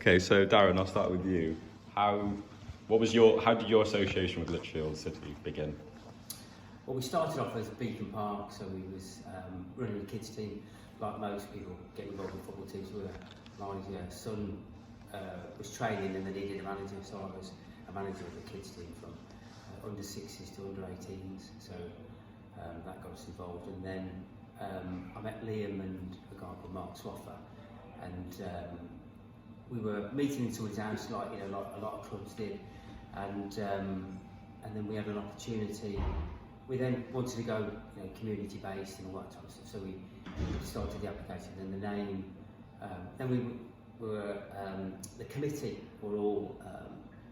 Okay, so Darren, I'll start with you. How did your association with Lichfield City begin? Well, we started off as Beacon Park, so we was running a kids team, like most people get involved in football teams. My son was training and they needed a manager, so I was a manager of the kids team from under 6s to under 18s, so that got us involved. And then I met Liam and a guy called Mark Swaffer, and we were meeting in someone's house like a lot of clubs did, and then we had an opportunity. We then wanted to go community based and all that type of stuff, so we started the application and the name. Then we were the committee were all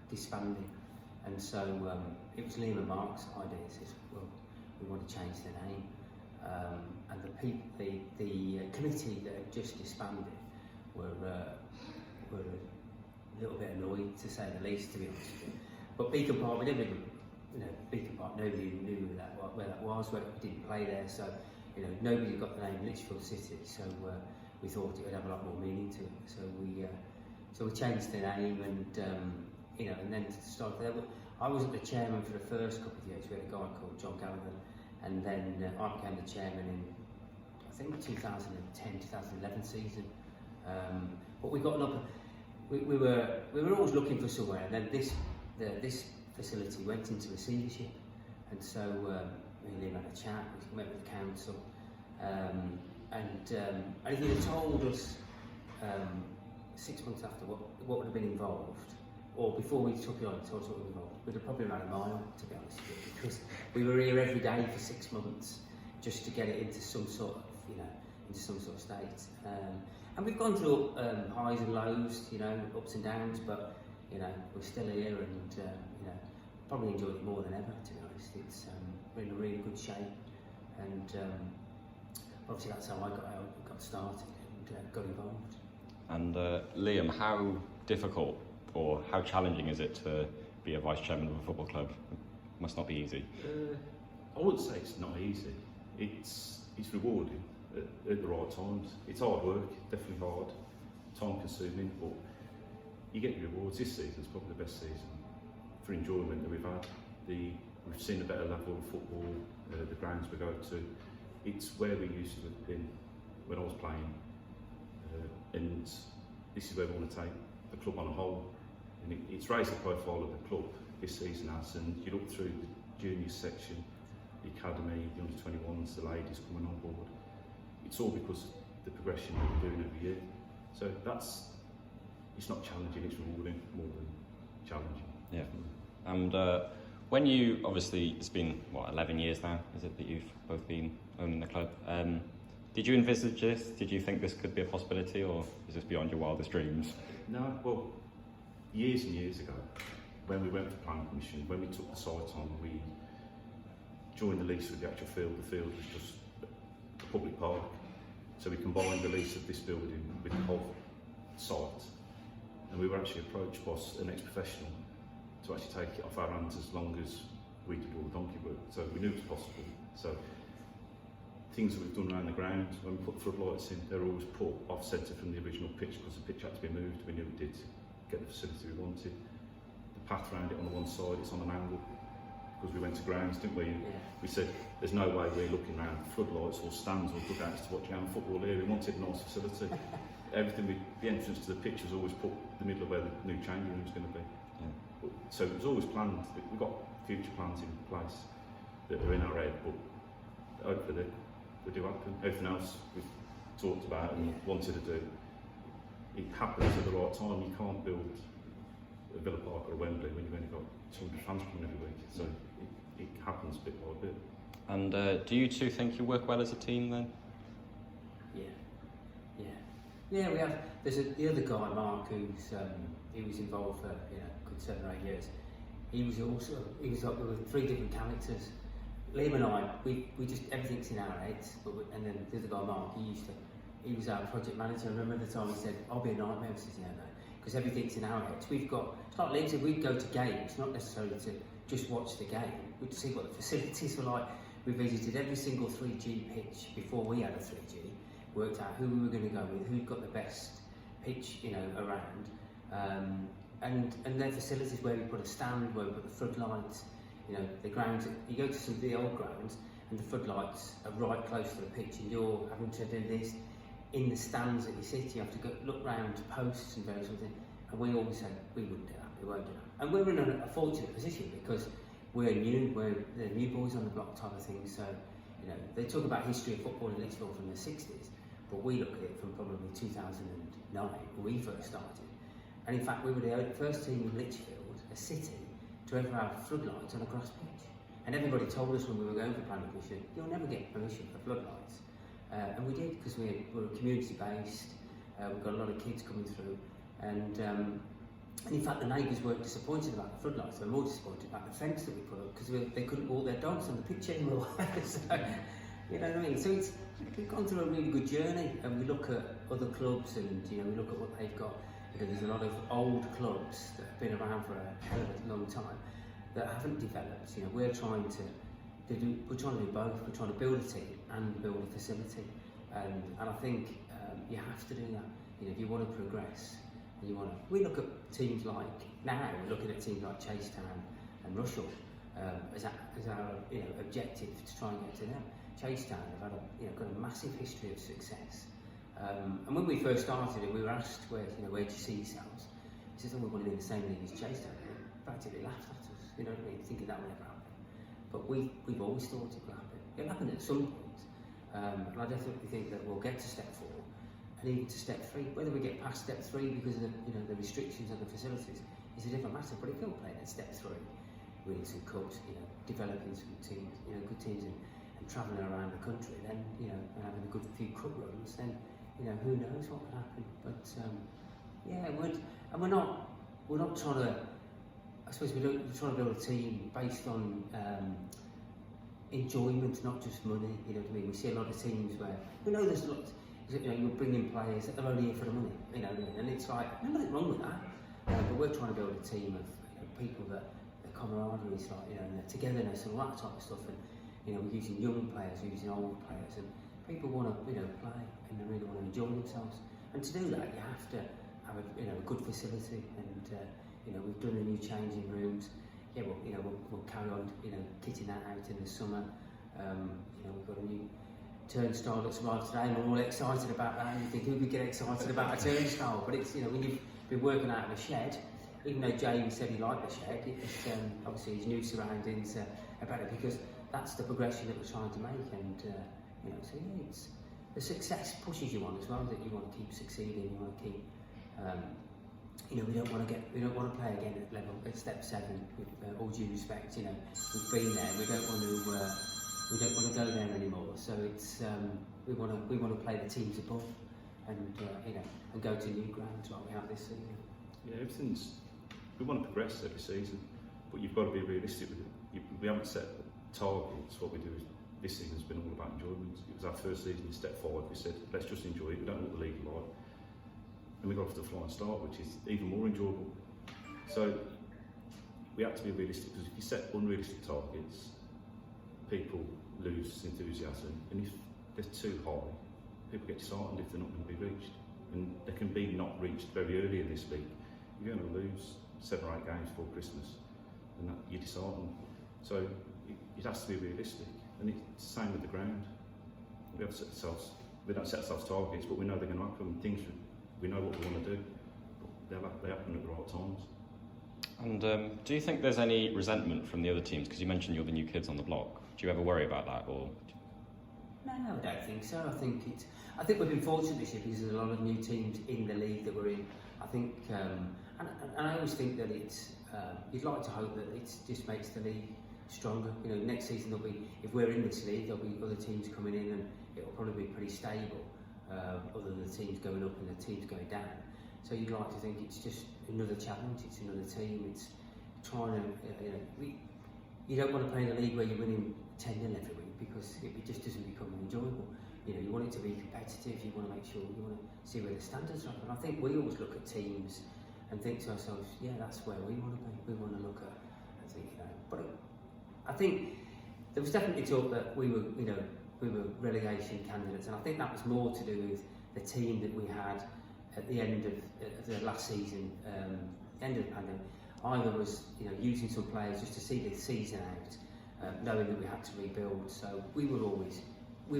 disbanding, and so it was Liam and Mark's idea. Says, well, we want to change the name, and the committee that had just disbanded were a little bit annoyed, to say the least, to be honest with you. But Beacon Park, we never even, Beacon Park, nobody knew where that was, we didn't play there, so nobody got the name Lichfield City, so we thought it would have a lot more meaning to it. So we changed the name, and and then to start there. I wasn't the chairman for the first couple of years. We had a guy called John Gallagher, and then I became the chairman in, I think, 2010-2011 season. But we got we were always looking for somewhere, and then this facility went into receivership, and so me and Liam had a chat. We met with the council, and if you'd have told us 6 months after what would have been involved, or before we took it on, told us what was involved, we'd have probably ran a mile, to be honest with you, because we were here every day for 6 months just to get it into some sort of state. And we've gone through highs and lows, ups and downs, but we're still here, and probably enjoyed it more than ever, to be honest. It's we're in a really good shape, and obviously that's how I got started and got involved. And Liam, how difficult or how challenging is it to be a vice chairman of a football club? It must not be easy. I wouldn't say it's not easy. It's rewarding at the right times. It's hard work, definitely hard, time consuming, but you get your rewards. This season's probably the best season for enjoyment that we've had. We've seen a better level of football, the grounds we go to. It's where we used to have been when I was playing, and this is where we want to take the club on a whole. And it's raised the profile of the club this season has, and you look through the junior section, the academy, the under-21s, the ladies coming on board. It's all because of the progression that we're doing every year. So it's not challenging, it's rewarding more than challenging. Yeah. And when you, obviously, it's been, 11 years now, is it, that you've both been owning the club? Did you envisage this? Did you think this could be a possibility, or is this beyond your wildest dreams? No, well, years and years ago, when we went for planning permission, when we took the site on, we joined the lease with the actual field. The field was just a public park. So we combined the lease of this building with the whole site. And we were actually approached by an ex-professional to actually take it off our hands as long as we did all the donkey work. So we knew it was possible. So things that we've done around the ground, when we put floodlights in, they're always put off-centre from the original pitch because the pitch had to be moved. We knew it did get the facility we wanted. The path around it on the one side, it's on an angle because we went to grounds, didn't we? Yeah. We said, there's no way we're looking around floodlights or stands or dugouts to watch our football here. We wanted a nice facility. Everything, the entrance to the pitch was always put in the middle of where the new changing room was going to be. Yeah. So it was always planned. We've got future plans in place that are in our head, but hopefully they do happen. Everything else we've talked about and wanted to do, it happens at the right time. You can't build a Villa Park or a Wembley when you've only got 200 fans coming every week. So it happens bit by bit. And do you two think you work well as a team then? Yeah, we have. There's the other guy, Mark, he was involved for good 7 or 8 years. He was up with 3 different characters. Liam and I, we just, everything's in our heads. And then the other guy, Mark, he was our project manager. I remember the time he said, "I'll be a nightmare sitting out there because everything's in our heads." We've got, it's like Liam said, we'd go to games, not necessarily to just watch the game. We'd see what the facilities were like. We visited every single 3G pitch before we had a 3G. Worked out who we were going to go with, who'd got the best pitch, around, and their facilities, where we put a stand, where we put the floodlights, you know, the grounds. You go to some of the old grounds, and the floodlights are right close to the pitch, and you're having to do this in the stands that you sit. You have to go look round to posts and various things. And we always say we wouldn't do that, we won't do that. And we're in a fortunate position because we're the new boys on the block type of thing. So, you know, they talk about history of football in Lichfield from the 60s, but we look at it from probably 2009 when we first started. And in fact, we were the first team in Lichfield, a city, to ever have floodlights on a grass pitch. And everybody told us when we were going for planning permission, you'll never get permission for floodlights. And we did, because we're community based, we've got a lot of kids coming through, and in fact the neighbours weren't disappointed about the floodlights, they were more disappointed about the fence that we put up, because they couldn't walk their dogs on the pitch anymore. So, you know what I mean? So we've gone through a really good journey, and we look at other clubs, and you know, we look at what they've got. You know, there's a lot of old clubs that have been around for a hell of a long time that haven't developed. You know, we're trying to do both. We're trying to build a team and build a facility, and I think you have to do that. You know, if you want to progress, and we look at teams like we're looking at teams like Chasetown and Russell as our objective to try and get to them. Chasetown have had got a massive history of success, and when we first started it, we were asked where do you see yourselves? He says, we want to be in the same league as Chasetown. They practically laughed at us, you know what I mean, thinking that would never happen. But we've always thought it would happen. It'll happen at some point, and I definitely think that we'll get to step 4 and even to step 3. Whether we get past step 3 because of the restrictions on the facilities is a different matter. But if we'll play at step 3, winning some cups, developing some teams, good teams, and travelling around the country, then and having a good few cup runs, then who knows what can happen. But we're not trying to. I suppose we're trying to build a team based on enjoyment, not just money. You know what I mean? We see a lot of teams where we know there's lots. You're bringing players that are only here for the money. You know what I mean? And it's like there's nothing wrong with that. But we're trying to build a team of people that the camaraderie is like, and the togetherness and all that type of stuff. And we're using young players, we're using old players, and people want to play and they really want to enjoy themselves. And to do that, you have to have a good facility and. We've done the new changing rooms. Yeah, we'll carry on, kitting that out in the summer. We've got a new turnstile that's arrived today, and we're all excited about that. And you think, who would get excited about a turnstile? But it's, when you've been working out in a shed, even though Jamie said he liked the shed, it's obviously his new surroundings are better, because that's the progression that we're trying to make. And so yeah, it's the success pushes you on as well. That you want to keep succeeding. You want to keep. We don't want to play again at step 7. With all due respect, we've been there. We don't want to go there anymore. So it's we want to play the teams above, and and go to new grounds like we have this season. Yeah, we want to progress every season, but you've got to be realistic with it. We haven't set targets. What we do is this season has been all about enjoyment. It was our first season in step 5. We said let's just enjoy it. We don't know what the league is like. And we got off to a flying start, which is even more enjoyable. So we have to be realistic, because if you set unrealistic targets, people lose enthusiasm, and if they're too high, people get disheartened if they're not going to be reached. And they can be not reached very early in this league. You're going to lose 7 or 8 games before Christmas, and you're disheartened. So it has to be realistic, and it's the same with the ground. We don't set ourselves targets, but we know they're going to happen. We know what we want to do, but they happen at the right times. And do you think there's any resentment from the other teams? Because you mentioned you're the new kids on the block. Do you ever worry about that, or? No, I don't think so. I think we've been fortunate this year because there's a lot of new teams in the league that we're in. I think, and I always think that it's. You'd like to hope that it just makes the league stronger. Next season if we're in this league, there'll be other teams coming in, and it'll probably be pretty stable. Other than the teams going up and the teams going down. So you'd like to think it's just another challenge, it's another team, it's trying to, you don't want to play in a league where you're winning 10-0 every week, because it just doesn't become enjoyable. You want it to be competitive, you want to make sure, you want to see where the standards are. And I think we always look at teams and think to ourselves, yeah, that's where we want to be. We want to look at, but I think there was definitely talk that we were, we were relegation candidates, and I think that was more to do with the team that we had, at the end of the last season, end of the pandemic, either was using some players just to see the season out, knowing that we had to rebuild. So we were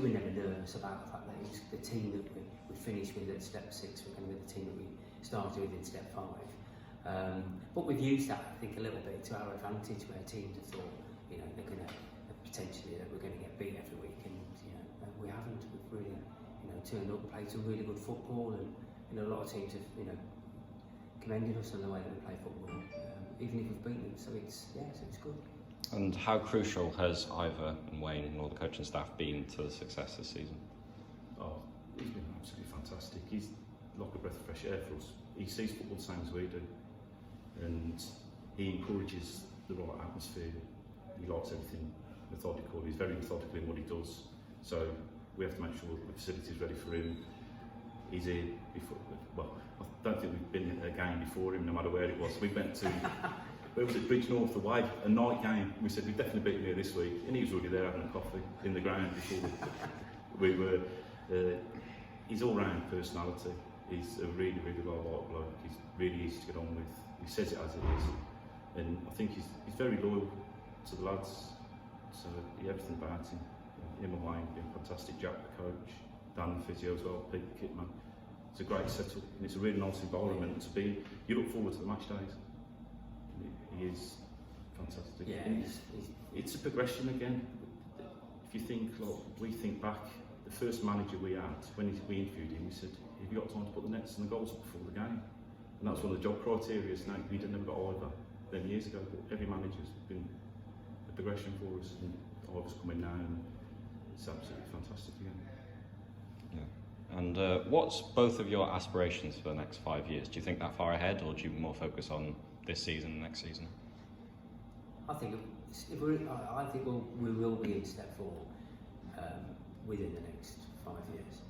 never nervous about the fact that it was the team that we finished with at step 6 were going to be the team that we started with in step 5. But we've used that, I think, a little bit to our advantage, where teams have thought, they're going to potentially that we're going to get beat every week, and we haven't. We've really, turned up and played some really good football, and a lot of teams have, commended us on the way that we play football, even if we've beaten them. So it's good. And how crucial has Ivor and Wayne and all the coaching staff been to the success this season? Oh, he's been absolutely fantastic. He's like a breath of fresh air for us. He sees football the same as we do, and he encourages the right atmosphere. He likes everything methodical. He's very methodical in what he does. So we have to make sure the facility's ready for him. He's here before. Well, I don't think we've been at a game before him, no matter where it was. We went to. Where was it? Bridge North away, a night game. We said we'd definitely beat him here this week, and he was already there having a coffee in the ground before we were. His all-round personality. He's a really, really well-liked bloke. He's really easy to get on with. He says it as it is, and I think he's very loyal to the lads. So everything about him. Him and Wayne been fantastic. Jack, the coach, Dan, the physio as well. Pete, the kitman. It's a great setup, and it's a really nice environment to be. You look forward to the match days. He is fantastic. Yeah, it's a progression again. If you think, we think back, the first manager we had, when we interviewed him, we said, have you got time to put the nets and the goals up before the game? And that's one of the job criteria. Now, we didn't have got Ivor then years ago, but every manager's been a progression for us, and Ivor's coming now, and it's absolutely fantastic again. Yeah. And what's both of your aspirations for the next 5 years? Do you think that far ahead, or do you more focus on this season and next season? I think we will be in step 4 within the next 5 years.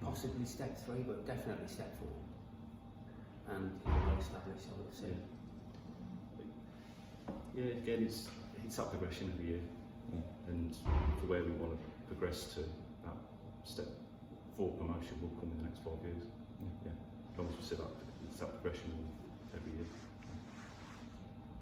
Possibly step 3, but definitely step 4. And well established, I would say. Yeah, again, it's that progression every year, and for where we want to progress to, that step 4 promotion will come in the next 5 years. Yeah, as long as we see that, it's that progression every year.